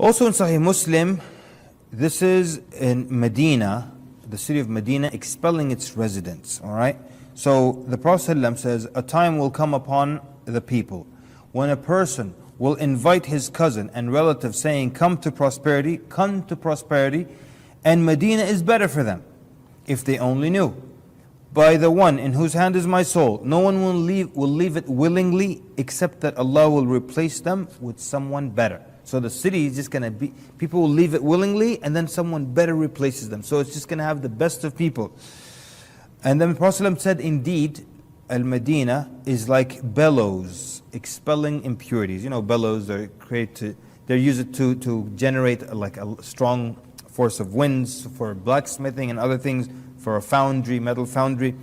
Also in Sahih Muslim, this is in Medina, the city of Medina, expelling its residents. All right. So the Prophet ﷺ says, a time will come upon the people when a person will invite his cousin and relative saying, come to prosperity, and Medina is better for them, if they only knew. By the one in whose hand is my soul, no one will leave it willingly, except that Allah will replace them with someone better. So the city is just going to be, people will leave it willingly, and then someone better replaces them. So it's just going to have the best of people. And then the Prophet ﷺ said, indeed, Al-Medina is like bellows, expelling impurities. You know, bellows are they're used to generate like a strong force of winds for blacksmithing and other things, for a foundry, metal foundry.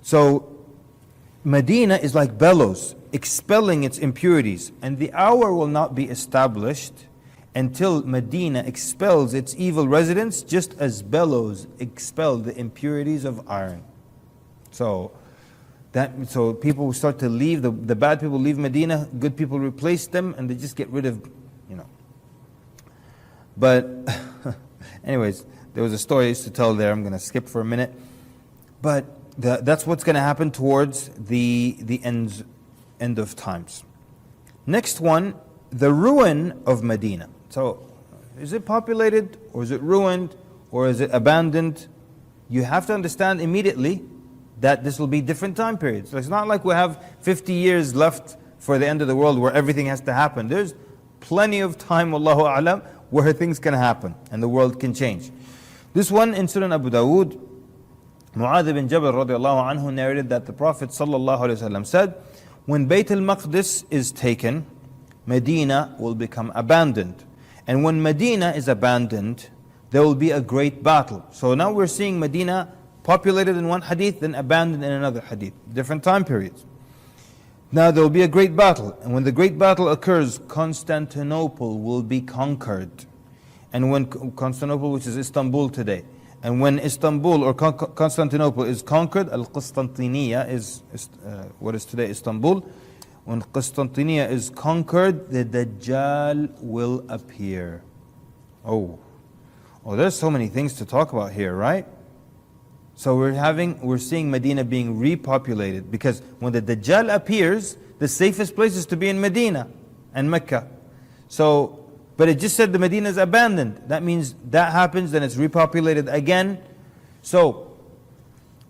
So Medina is like bellows, expelling its impurities. And the hour will not be established until Medina expels its evil residents, just as bellows expel the impurities of iron. So people will start to leave, the bad people leave Medina, good people replace them, and they just get rid of, But anyways, there was a story I used to tell there, I'm going to skip for a minute. But that's what's going to happen towards the end of times. Next one, the ruin of Medina. So, is it populated, or is it ruined, or is it abandoned? You have to understand immediately that this will be different time periods. So it's not like we have 50 years left for the end of the world where everything has to happen. There's plenty of time, Wallahu A'lam, where things can happen and the world can change. This one in Sunan Abu Dawood, Mu'adh bin Jabal radiallahu anhu narrated that the Prophet sallallahu alaihi wasallam said, when Bayt al-Maqdis is taken, Medina will become abandoned. And when Medina is abandoned, there will be a great battle. So now we're seeing Medina populated in one hadith, then abandoned in another hadith. Different time periods. Now there will be a great battle. And when the great battle occurs, Constantinople will be conquered. And when Constantinople, which is Istanbul today, and when Istanbul or Constantinople is conquered, Al-Qistantiniya is what is today Istanbul. When Qistantiniya is conquered, the Dajjal will appear. Oh, there's so many things to talk about here, right? So we're seeing Medina being repopulated, because when the Dajjal appears, the safest place is to be in Medina and Mecca. So, but it just said the Medina is abandoned. That means that happens, then it's repopulated again. So,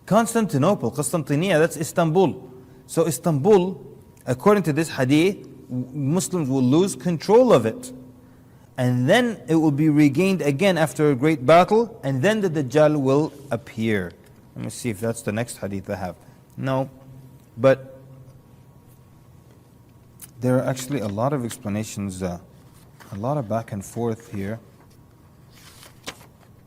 Constantinople, Qistantiniya, that's Istanbul. So Istanbul, according to this hadith, Muslims will lose control of it. And then it will be regained again after a great battle, and then the Dajjal will appear. Let me see if that's the next hadith I have. No, but there are actually a lot of explanations, a lot of back and forth here.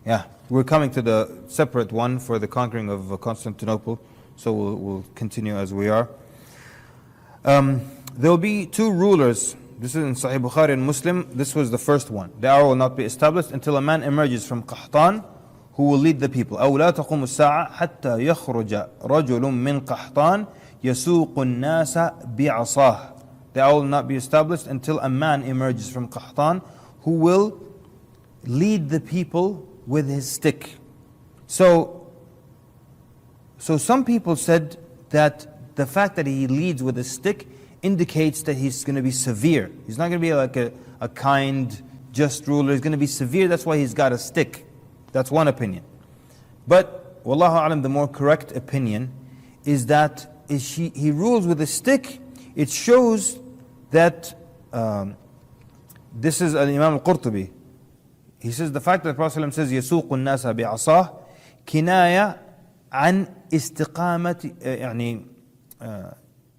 Yeah, we're coming to the separate one for the conquering of Constantinople, so we'll continue as we are. There will be two rulers. This is in Sahih Bukhari and Muslim. This was the first one. The hour will not be established until a man emerges from Qahtan who will lead the people. أو لا تقوم الساعة حتى يخرج رجل من قحطان يسوق الناس بعصاه. The hour will not be established until a man emerges from Qahtan who will lead the people with his stick. So some people said that the fact that he leads with a stick indicates that he's going to be severe. He's not going to be like a kind, just ruler. He's going to be severe. That's why he's got a stick. That's one opinion. But, Wallahu A'lam, the more correct opinion is that he rules with a stick. It shows that, this is Imam Al-Qurtubi. He says the fact that the Prophet ﷺ says, يَسُوقُ النَّاسَ بِعَصَاهِ كِنَايَةً عَنْ استقامة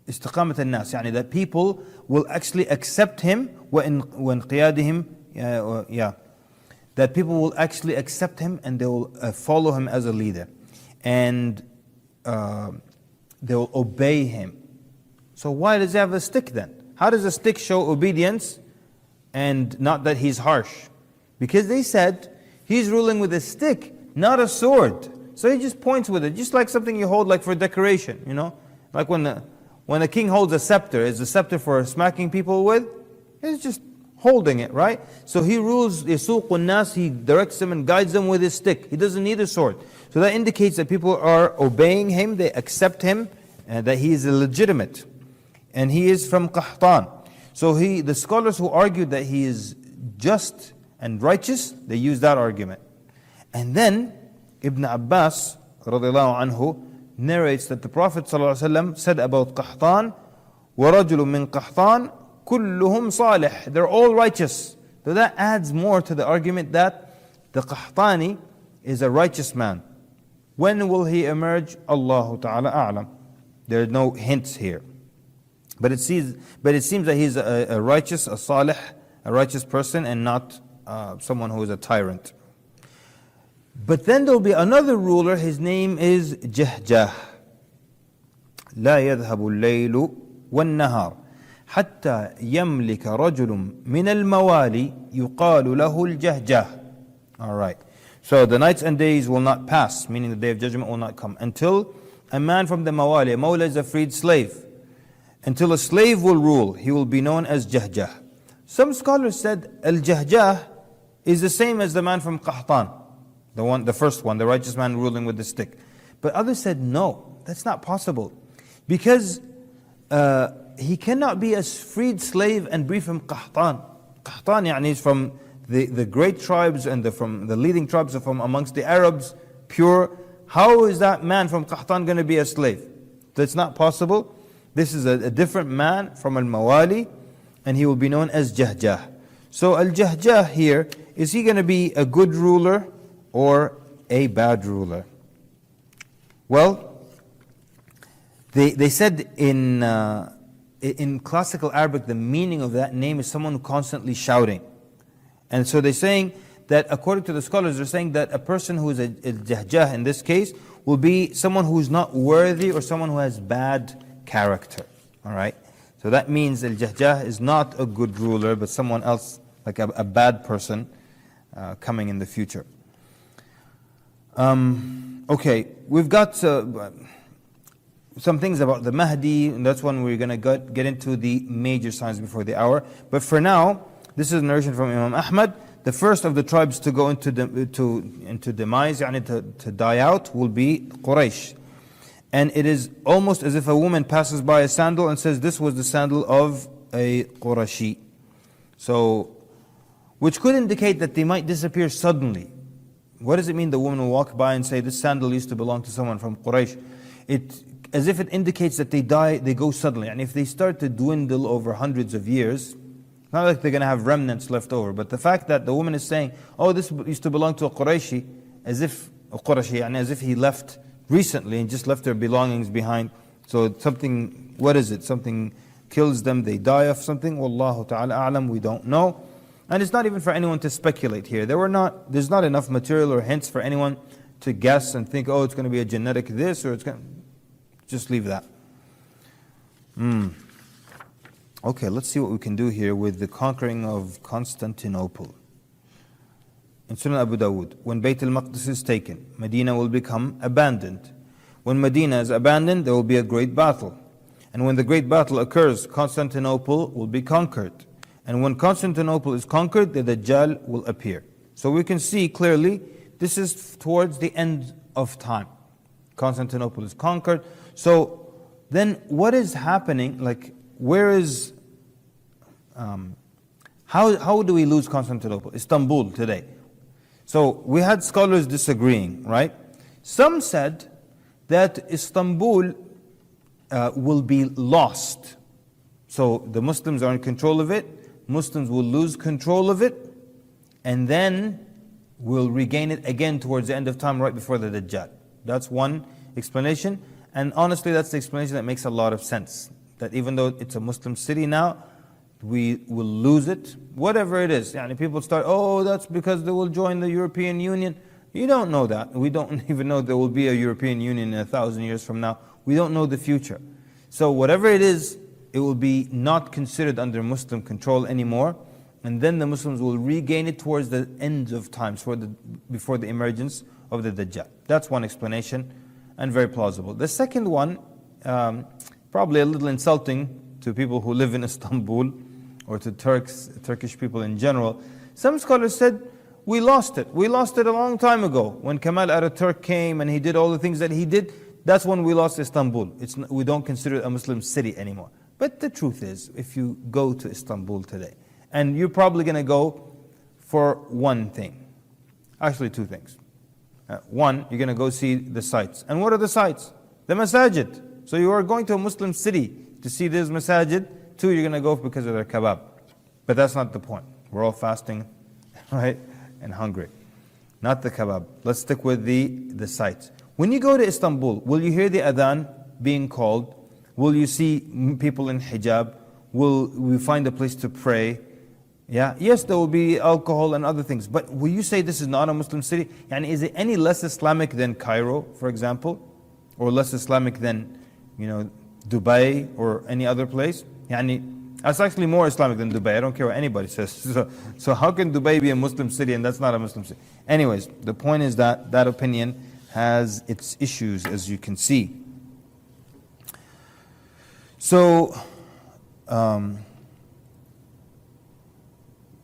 استقامة الناس, يعني that people will actually accept him وانقيادهم, that people will actually accept him and they will follow him as a leader, and they will obey him. So why does he have a stick then? How does a stick show obedience and not that he's harsh? Because they said he's ruling with a stick, not a sword. So he just points with it, just like something you hold like for decoration, like when a king holds a scepter, is the scepter for smacking people with? It's just holding it, right? So he rules, يسوق الناس, he directs them and guides them with his stick. He doesn't need a sword. So that indicates that people are obeying him, they accept him, and that he is illegitimate. And he is from Qahtan. So the scholars who argued that he is just and righteous, they use that argument. And then Ibn Abbas radiallahu anhu narrates that the Prophet ﷺ said about Qahtan, وَرَجُلٌ مِّن قَحْطَانٍ كُلُّهُمْ صَالِحٌ. They're all righteous. So that adds more to the argument that the Qahtani is a righteous man. When will he emerge? Allahu Ta'ala a'lam. There are no hints here. But it seems that he's a righteous, a salih, a righteous person, and not someone who is a tyrant. But then there will be another ruler, his name is Jahjah. لا يذهب الليل والنهار حتى يملك رجل من الموالي يقال له الجهجاه. Alright. So the nights and days will not pass, meaning the day of judgment will not come, until a man from the mawali, a mawla is a freed slave, until a slave will rule, he will be known as Jahjah. Some scholars said al-Jahjah is the same as the man from Qahtan, the first one, the righteous man ruling with the stick. But others said no, that's not possible, because he cannot be a freed slave and be from Qahtan. Qahtan يعني is from the great tribes and from the leading tribes are from amongst the Arabs, pure. How is that man from Qahtan going to be a slave? That's not possible. This is a different man from al-Mawali, and he will be known as Jahjah. So al-Jahjah here, is he going to be a good ruler or a bad ruler? Well, they said in classical Arabic, the meaning of that name is someone who constantly shouting. And so they're saying that according to the scholars, they're saying that a person who is a Jahjah in this case will be someone who is not worthy or someone who has bad character. Alright? So that means al-Jahjah is not a good ruler, but someone else, like a bad person coming in the future. Okay, we've got some things about the Mahdi, and that's when we're going to get into the major signs before the hour. But for now, this is a narration from Imam Ahmad. The first of the tribes to go into demise, to die out, will be Quraysh. And it is almost as if a woman passes by a sandal and says, this was the sandal of a Qurashi. So, which could indicate that they might disappear suddenly. What does it mean the woman will walk by and say, this sandal used to belong to someone from Quraysh? As if it indicates that they die, they go suddenly. And if they start to dwindle over hundreds of years, not like they're going to have remnants left over, but the fact that the woman is saying, oh, this used to belong to a Qurayshi, as if he left recently and just left their belongings behind. So something, what is it? Something kills them, they die of something. Wallahu ta'ala a'lam, we don't know. And it's not even for anyone to speculate here. There's not enough material or hints for anyone to guess and think, oh, it's going to be a genetic this, or it's going to... Just leave that. Okay, let's see what we can do here with the conquering of Constantinople. In Sunan Abu Dawud, when Bayt al-Maqdis is taken, Medina will become abandoned. When Medina is abandoned, there will be a great battle. And when the great battle occurs, Constantinople will be conquered. And when Constantinople is conquered, the Dajjal will appear. So we can see clearly, this is towards the end of time. Constantinople is conquered. So then what is happening? Like, where is... how do we lose Constantinople? Istanbul today. So we had scholars disagreeing, right? Some said that Istanbul will be lost. So the Muslims are in control of it. Muslims will lose control of it. And then will regain it again towards the end of time, right before the Dajjal. That's one explanation. And honestly, that's the explanation that makes a lot of sense. That even though it's a Muslim city now, we will lose it. Whatever it is. People start, oh, that's because they will join the European Union. You don't know that. We don't even know there will be a European Union in 1,000 years from now. We don't know the future. So whatever it is, it will be not considered under Muslim control anymore. And then the Muslims will regain it towards the end of times, before the emergence of the Dajjal. That's one explanation, and very plausible. The second one, probably a little insulting to people who live in Istanbul or to Turkish people in general. Some scholars said, we lost it. We lost it a long time ago. When Kemal Ataturk came and he did all the things that he did, that's when we lost Istanbul. We don't consider it a Muslim city anymore. But the truth is, if you go to Istanbul today, and you're probably going to go for one thing. Actually, two things. One, you're going to go see the sites. And what are the sites? The masajid. So you are going to a Muslim city to see this masajid. Two, you're going to go because of their kebab. But that's not the point. We're all fasting, right? And hungry. Not the kebab. Let's stick with the sites. When you go to Istanbul, will you hear the adhan being called? Will you see people in hijab? Will we find a place to pray? Yeah. Yes, there will be alcohol and other things. But will you say this is not a Muslim city? And is it any less Islamic than Cairo, for example? Or less Islamic than, Dubai or any other place? That's actually more Islamic than Dubai. I don't care what anybody says. So how can Dubai be a Muslim city and that's not a Muslim city? Anyways, the point is that that opinion has its issues, as you can see. So,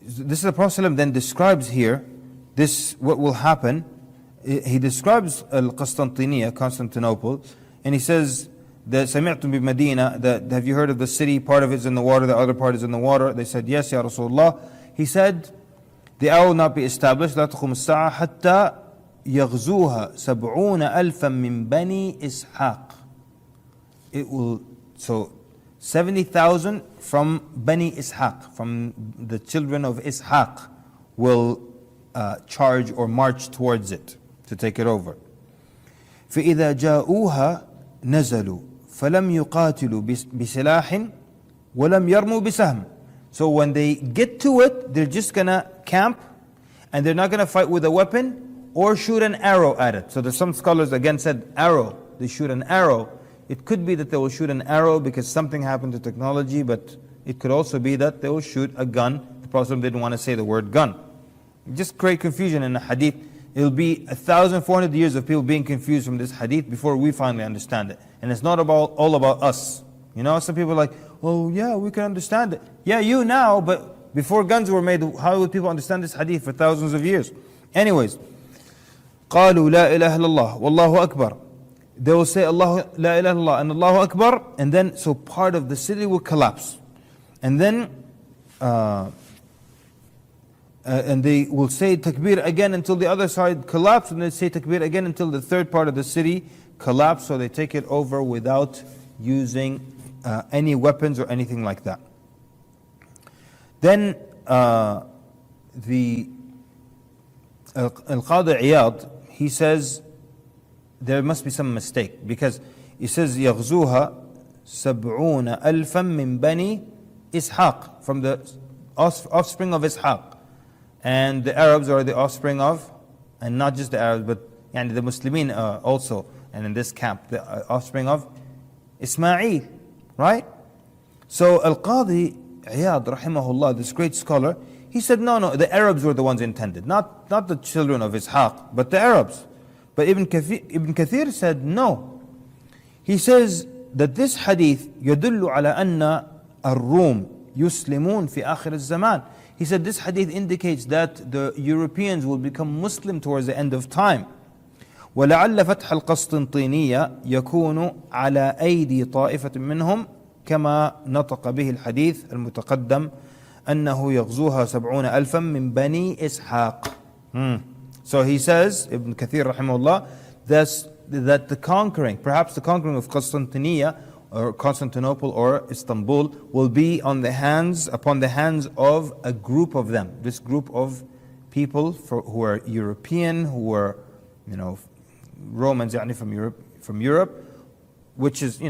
this is the Prophet then describes here, what will happen. He describes Al-Qastantiniya, Constantinople, and he says, سمعتم بمدينة, that have you heard of the city? Part of it is in the water, the other part is in the water. They said, yes, Ya Rasulullah. He said, the hour will not be established, لا تقوم الساعة حتى يغزوها 70,000 من بني إسحاق. It will, so 70,000 from Bani Ishaq, from the children of Ishaq, will charge or march towards it to take it over. فإذا جاءوها نزلوا فلم يقاتلوا بسلاح ولم يرموا بسهم. So when they get to it, they're just gonna camp and they're not gonna fight with a weapon or shoot an arrow at it. So there's some scholars again said arrow, they shoot an arrow. It could be that they will shoot an arrow because something happened to technology, but it could also be that they will shoot a gun. The Prophet didn't want to say the word gun. Just create confusion in the hadith. It'll be 1,400 years of people being confused from this hadith before we finally understand it. And it's not all about us. Some people are like, oh yeah, we can understand it. Yeah, you now, but before guns were made, how would people understand this hadith for thousands of years? Anyways, قالوا لا إله إلا الله والله أكبر. They will say Allah, La ilaha illallah, and Allahu Akbar, and then so part of the city will collapse. And then and they will say takbir again until the other side collapse, and they say takbir again until the third part of the city collapse, so they take it over without using any weapons or anything like that. Then the Al-Qadi Iyad, he says there must be some mistake, because he says يغزوها 70,000 من بني إسحاق, from the offspring of Ishaq. And the Arabs are the offspring of, and not just the Arabs, but the Muslimin also, and in this camp, the offspring of Ismail, right? So Al-Qadi Iyad, rahimahullah, this great scholar, he said, no, the Arabs were the ones intended, not the children of Ishaq, but the Arabs. But Ibn Kathir said, no. He says that this hadith يدل على أن الروم يسلمون في آخر الزمان. He said this hadith indicates that the Europeans will become Muslim towards the end of time. ولعل فتح القسطنطينية يكون على أيدي طائفة منهم كما نطق به الحديث المتقدم أنه يغزوها 70,000 من بني إسحاق. So he says, Ibn Kathir rahimahullah, that the conquering, perhaps the conquering of Constantinople or Constantinople or Istanbul will be upon the hands of a group of them. This group of people who are European, who are, Romans from Europe, which is,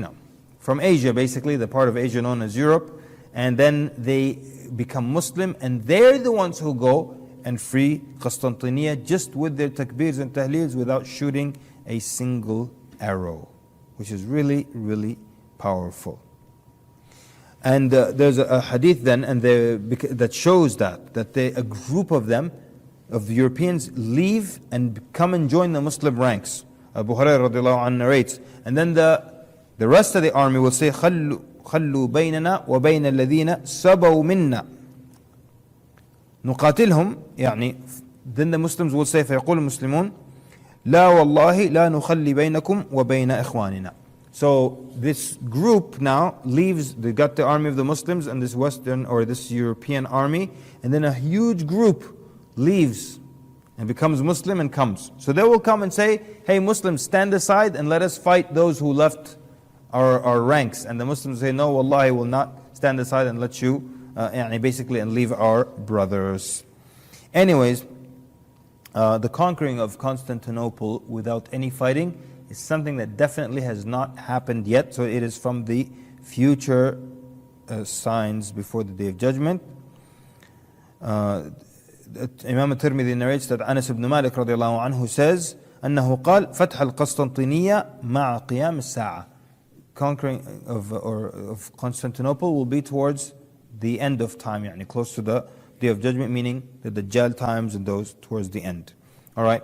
from Asia basically, the part of Asia known as Europe, and then they become Muslim, and they're the ones who go and free Qastantiniya just with their takbirs and tahleels without shooting a single arrow, which is really, really powerful. And there's a hadith then, and that shows that a group of them, of the Europeans, leave and come and join the Muslim ranks. Abu Hurairah radiallahu anhu narrates, and then the rest of the army will say, خلوا خلوا بيننا وبين الذين سبوا منا نقاتلهم يعني. Then the Muslims will say, فيقول المسلمون لا والله لا نخلي بينكم وبين إخواننا. So this group now leaves, they got the army of the Muslims and this Western or this European army, and then a huge group leaves and becomes Muslim and comes. So they will come and say, hey Muslims, stand aside and let us fight those who left our ranks. And the Muslims say, no, wallahi, will not stand aside and let you, basically, and leave our brothers. Anyways, the conquering of Constantinople without any fighting is something that definitely has not happened yet. So it is from the future signs before the Day of Judgment. Imam al-Tirmidhi narrates that Anas ibn Malik radiallahu anhu says أنه قال فتح القسطنطينية مع قيام الساعة. Conquering of Constantinople will be towards the end of time, close to the Day of Judgment, meaning the Dajjal times and those towards the end. Alright.